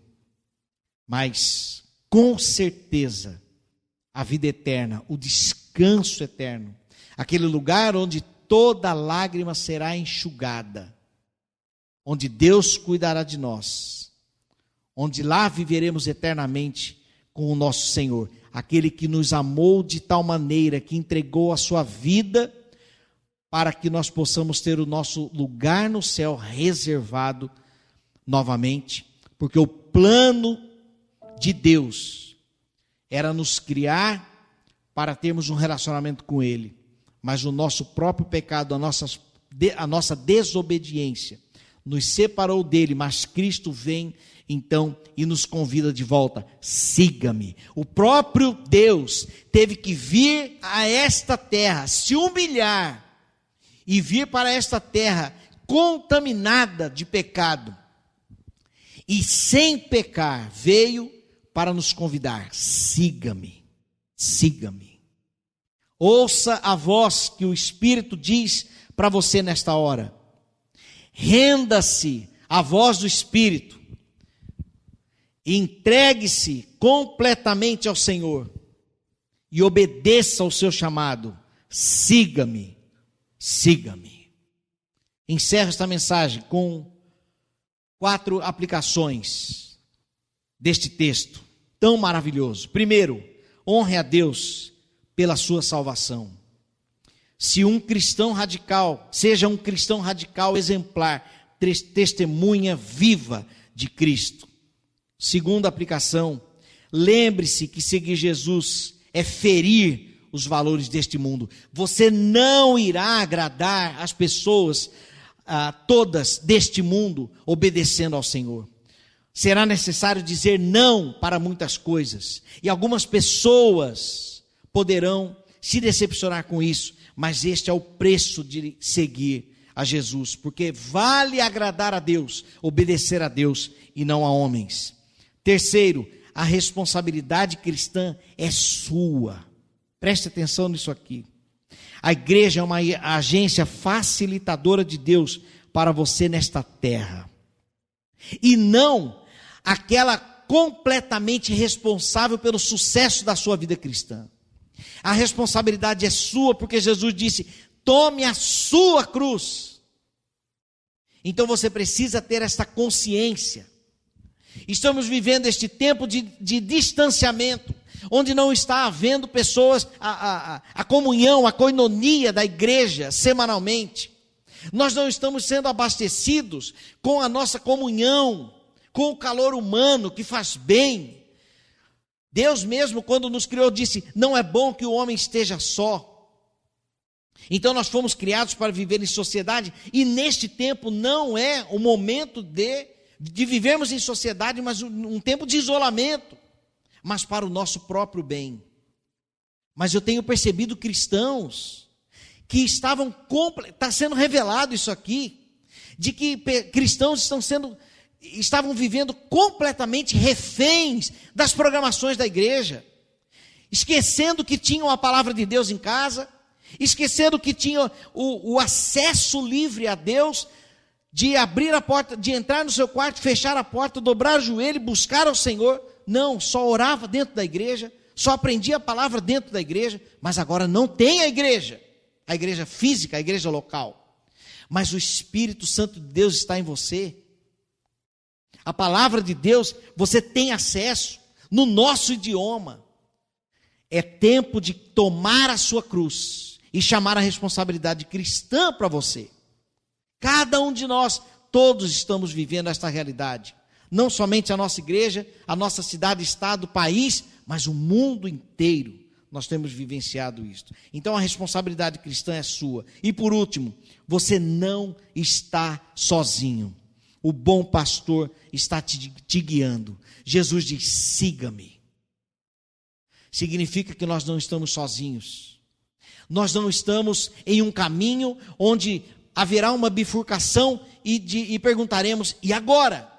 [SPEAKER 5] Mas, com certeza, a vida eterna, o descanso eterno, aquele lugar onde toda lágrima será enxugada, onde Deus cuidará de nós, onde lá viveremos eternamente com o nosso Senhor, aquele que nos amou de tal maneira que entregou a sua vida para que nós possamos ter o nosso lugar no céu reservado novamente, porque o plano de Deus era nos criar para termos um relacionamento com Ele, mas o nosso próprio pecado, a nossa desobediência nos separou dele, mas Cristo vem então e nos convida de volta: siga-me. O próprio Deus teve que vir a esta terra, se humilhar e vir para esta terra contaminada de pecado, e sem pecar veio para nos convidar: siga-me, siga-me. Ouça a voz que o Espírito diz para você nesta hora. Renda-se à voz do Espírito. Entregue-se completamente ao Senhor e obedeça ao seu chamado. Siga-me, siga-me. Encerro esta mensagem com 4 aplicações deste texto tão maravilhoso. Primeiro, honre a Deus pela sua salvação. Se um cristão radical, seja um cristão radical exemplar, testemunha viva de Cristo. Segunda aplicação, lembre-se que seguir Jesus é ferir os valores deste mundo. Você não irá agradar as pessoas todas deste mundo obedecendo ao Senhor. Será necessário dizer não para muitas coisas, e algumas pessoas poderão se decepcionar com isso, mas este é o preço de seguir a Jesus, porque vale agradar a Deus, obedecer a Deus e não a homens. Terceiro, a responsabilidade cristã é sua. Preste atenção nisso aqui. A igreja é uma agência facilitadora de Deus para você nesta terra, e não aquela completamente responsável pelo sucesso da sua vida cristã. A responsabilidade é sua, porque Jesus disse: tome a sua cruz. Então você precisa ter esta consciência. Estamos vivendo este tempo de distanciamento, onde não está havendo pessoas, a comunhão, a koinonia da igreja semanalmente. Nós não estamos sendo abastecidos com a nossa comunhão, com o calor humano que faz bem. Deus mesmo, quando nos criou, disse: não é bom que o homem esteja só. Então nós fomos criados para viver em sociedade, e neste tempo não é o momento de vivermos em sociedade, mas um tempo de isolamento, mas para o nosso próprio bem. Mas eu tenho percebido cristãos que está sendo revelado isso aqui, de que cristãos estavam vivendo completamente reféns das programações da igreja, esquecendo que tinham a palavra de Deus em casa, esquecendo que tinham o acesso livre a Deus, de abrir a porta, de entrar no seu quarto, fechar a porta, dobrar o joelho e buscar ao Senhor. Não, só orava dentro da igreja, só aprendia a palavra dentro da igreja, mas agora não tem a igreja física, a igreja local. Mas o Espírito Santo de Deus está em você. A palavra de Deus, você tem acesso no nosso idioma. É tempo de tomar a sua cruz e chamar a responsabilidade cristã para você. Cada um de nós, todos estamos vivendo esta realidade. Não somente a nossa igreja, a nossa cidade, estado, país, mas o mundo inteiro. Nós temos vivenciado isto. Então a responsabilidade cristã é sua. E por último, você não está sozinho. O bom pastor está te guiando. Jesus diz: siga-me. Significa que nós não estamos sozinhos. Nós não estamos em um caminho onde haverá uma bifurcação e perguntaremos: e agora?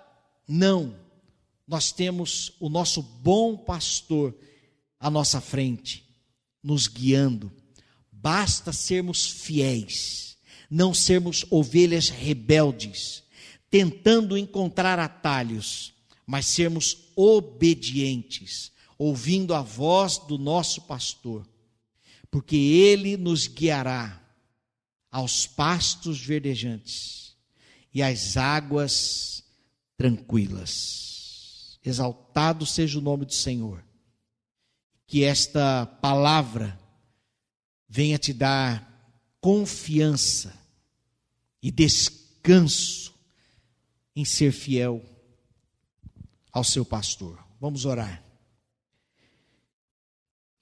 [SPEAKER 5] Não. Nós temos o nosso bom pastor à nossa frente, nos guiando. Basta sermos fiéis, não sermos ovelhas rebeldes, tentando encontrar atalhos, mas sermos obedientes, ouvindo a voz do nosso pastor, porque ele nos guiará aos pastos verdejantes e às águas tranquilas. Exaltado seja o nome do Senhor. Que esta palavra venha te dar confiança e descanso em ser fiel ao seu pastor. Vamos orar.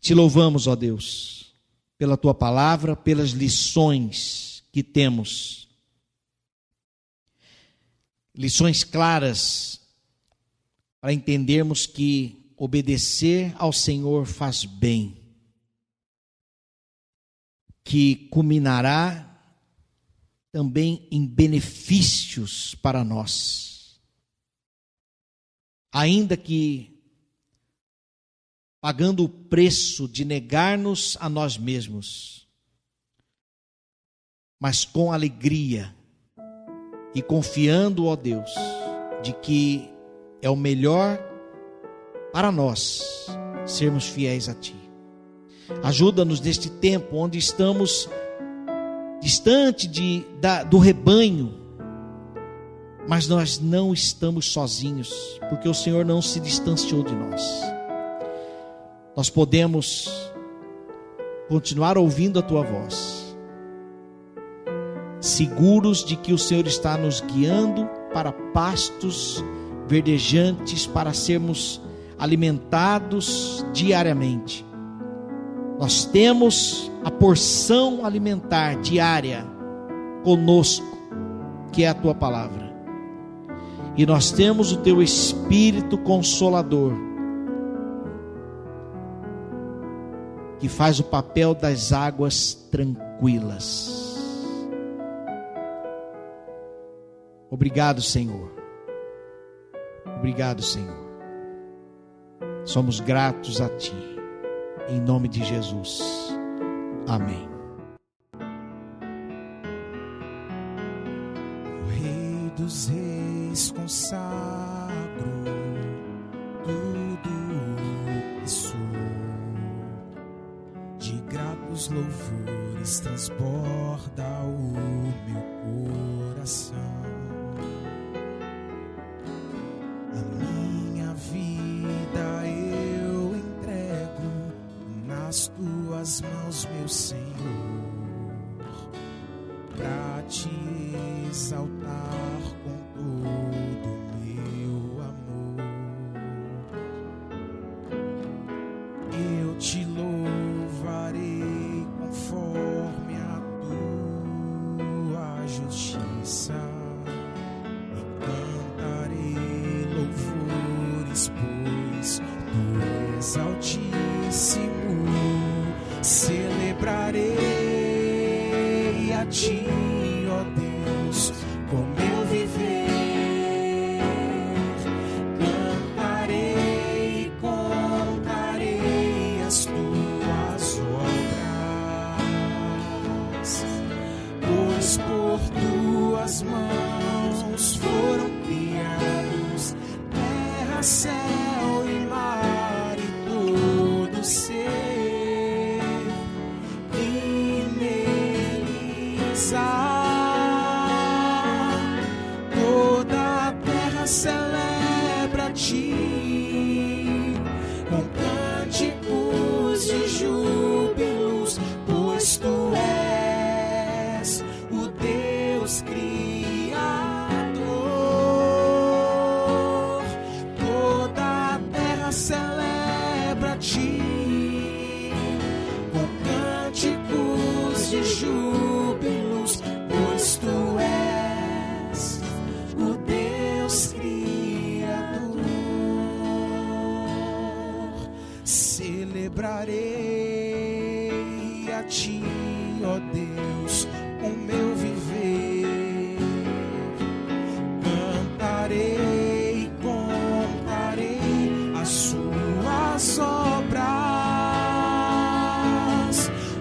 [SPEAKER 5] Te louvamos, ó Deus, pela tua palavra, pelas lições que temos. Lições claras para entendermos que obedecer ao Senhor faz bem, que culminará também em benefícios para nós. Ainda que pagando o preço de negar-nos a nós mesmos, mas com alegria e confiando, ó Deus, de que é o melhor para nós sermos fiéis a Ti. Ajuda-nos neste tempo onde estamos distante do rebanho, mas nós não estamos sozinhos, porque o Senhor não se distanciou de nós. Nós podemos continuar ouvindo a Tua voz, seguros de que o Senhor está nos guiando para pastos verdejantes, para sermos alimentados diariamente. Nós temos a porção alimentar diária conosco, que é a Tua palavra. E nós temos o Teu Espírito Consolador, que faz o papel das águas tranquilas. Obrigado, Senhor. Obrigado, Senhor. Somos gratos a Ti. Em nome de Jesus. Amém.
[SPEAKER 6] O Rei dos Reis consagro tudo que sou, de gratos louvores transborda o meu coração. A minha vida eu entrego nas Tuas mãos, meu Senhor, pra Te exaltar com todo o meu amor. Eu Te louvarei conforme a Tua justiça, e cantarei louvores, pois Tu és Altíssimo. Celebrarei a Ti, ó Deus, com meu viver. Cantarei e contarei as Tuas obras, pois por Tuas mãos foram criados terra, céu e mar e todo ser. Toda a terra celebra a Ti, com cânticos de júbilos, pois Tu és o Deus Criador. Toda a terra celebra a Ti, com cânticos de júbilos, pois Tu és o Deus Criador. Celebrarei a Ti, ó Deus, com meu viver. Cantarei e contarei as Suas obras,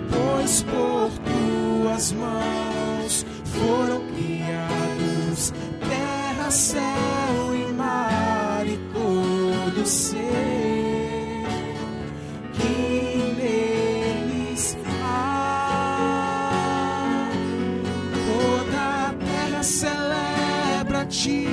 [SPEAKER 6] pois por Tuas mãos foram criados terra, ser que neles há. Toda a terra celebra a ti,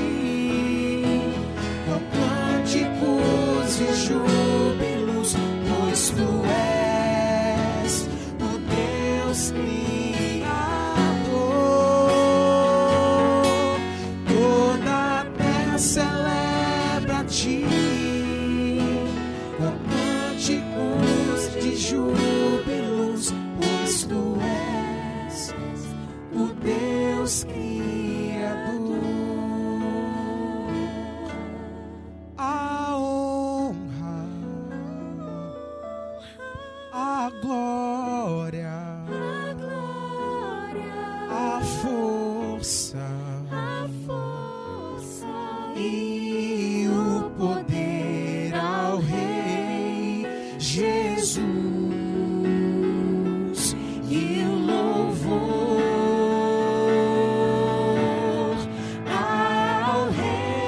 [SPEAKER 6] com cânticos e júbilos, pois tu és o Deus Criador. Toda a terra celebra a ti, com cânticos de júbilos, pois tu és o Deus Criador. A honra, a glória, a força e o poder ao Rei Jesus, e o louvor ao Rei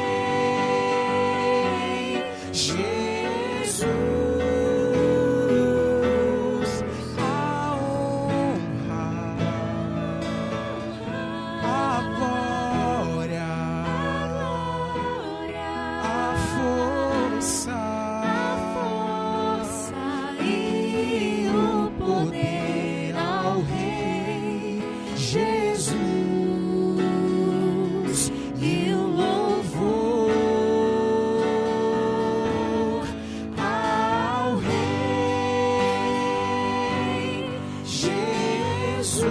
[SPEAKER 6] Jesus. A honra, a glória, a força e o poder ao Rei Jesus, e o louvor ao Rei Jesus.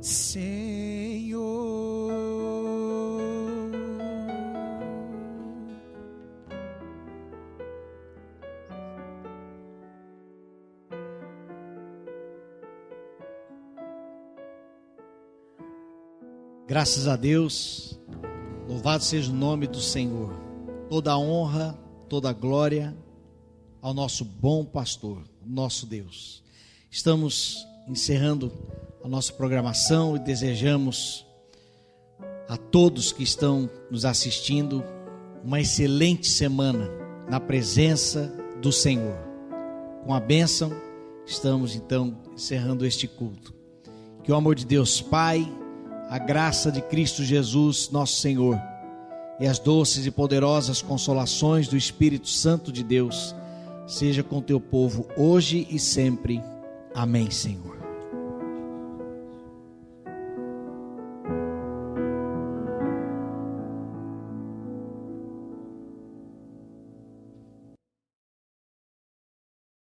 [SPEAKER 6] Senhor,
[SPEAKER 5] Graças a Deus, louvado seja o nome do Senhor. Toda a honra, toda a glória ao nosso bom pastor, nosso Deus. Estamos encerrando a nossa programação e desejamos a todos que estão nos assistindo uma excelente semana na presença do Senhor. Com a bênção, estamos então encerrando este culto. Que o amor de Deus Pai, a graça de Cristo Jesus, nosso Senhor, e as doces e poderosas consolações do Espírito Santo de Deus, seja com teu povo hoje e sempre. Amém, Senhor.